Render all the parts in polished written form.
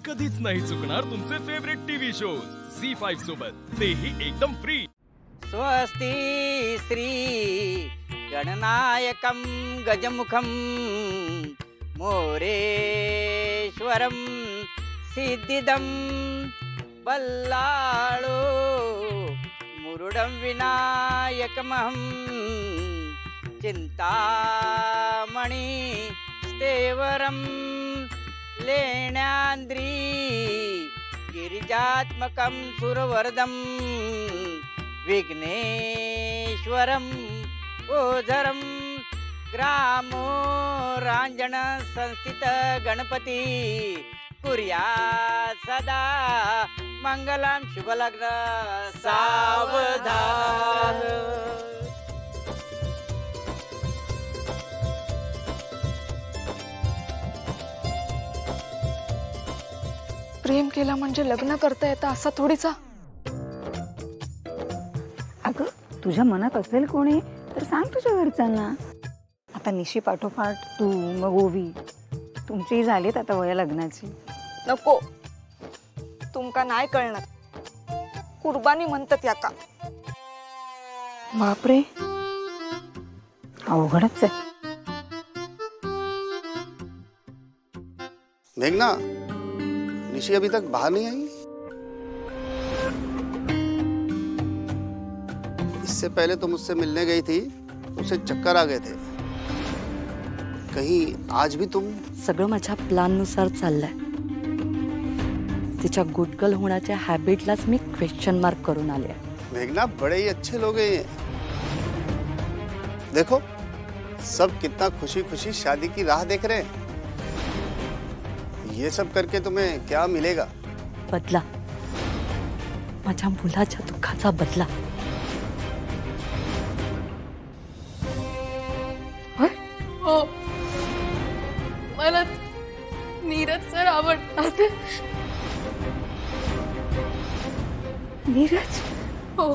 कधीच नाही चुकणार तुमचे फेवरेट टीव्ही शोज झी5 सोबत, तेही एकदम फ्री। स्वस्ति श्री गणनायकं गजमुखं मोरेश्वरं सिद्धिदं बल्लाळो मुरुडं विनायकमहं चिंतामणि स्तेवरं लेण्याद्री गिरिजात्मकं सुरवरदं विघ्नेश्वरं ओझरं ग्रामो रांजन संस्थित गणपति कुर्यात् सदा मंगलं शुभलग्न सावधान। प्रेम केला म्हणजे लग्न करता येतं असा थोडीचा। अगं तुझ्या मनात असेल कोणी तर सांग तुझ्या घरच्यांना। आता निशी पाठोपाठ तू मग ओवी तुमची झालीत आता वय लग्नाची। नको, तुमका नाही कळणार, कुर्बानी म्हणतात याका। बापरे अवघडच आहे। मेघना, निशी अभी तक बाहर नहीं आई। इससे पहले तुम मुझसे मिलने गई थी, उसे चक्कर आ गए थे। कहीं आज भी तुम? सगळं माझ्या प्लान नुसार चाललंय। तिच्या गुडगल होण्याच्या हॅबिटलाच मी क्वेश्चन मार्क करून आले। मेघना, बड़े ही अच्छे लोग हैं ये। देखो सब कितना खुशी खुशी शादी की राह देख रहे हैं। ये सब करके तुम्हें क्या मिलेगा? बदला, माझ्या मुलाच्या दुःखाचा बदला। हो, मला नीरज सर आवडतात। नीरज? हो,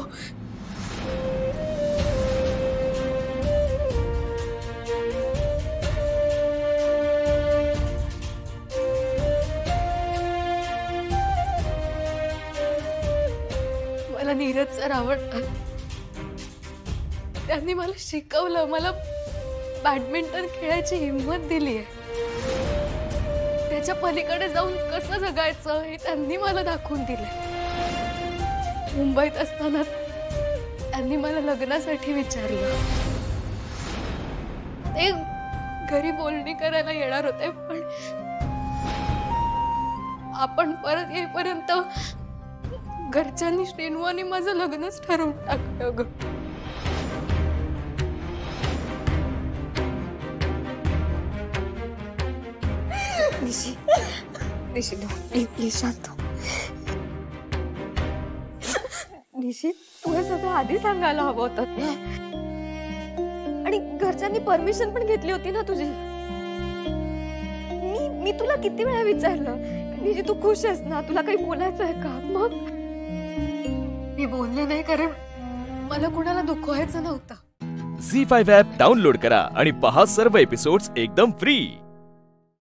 मला नीरज सर आवडतात। त्यांनी मला शिकवलं, मला बॅडमिंटन खेळायची हिम्मत दिली आहे। त्याच्या पलीकडे जाऊन कसं जगायचं हे त्यांनी मला दाखवून दिले। मुंबईत असताना त्यांनी मला लग्नासाठी विचारलं। ते घरी बोलणी करायला येणार होते, पण आपण परत येईपर्यंत घरच्यांनी श्रीनू आणि माझं लग्नच ठरवून टाकलं ग। निशी निशी प्लीज शांत हो। निशी, तू हे सगळं आधी सांगायला हवं होतं ना। आणि घरच्यांनी परमिशन पण घेतली होती ना तुझी। मी तुला किती वेळा विचारलं, निशी तू खुश आहेस ना, तुला काही बोलायचं आहे का? मग मी बोलले नाही कारण मला कुणाला दुखवायचं नव्हतं। झी5 ॲप डाउनलोड करा आणि पहा सर्व एपिसोड्स एकदम फ्री।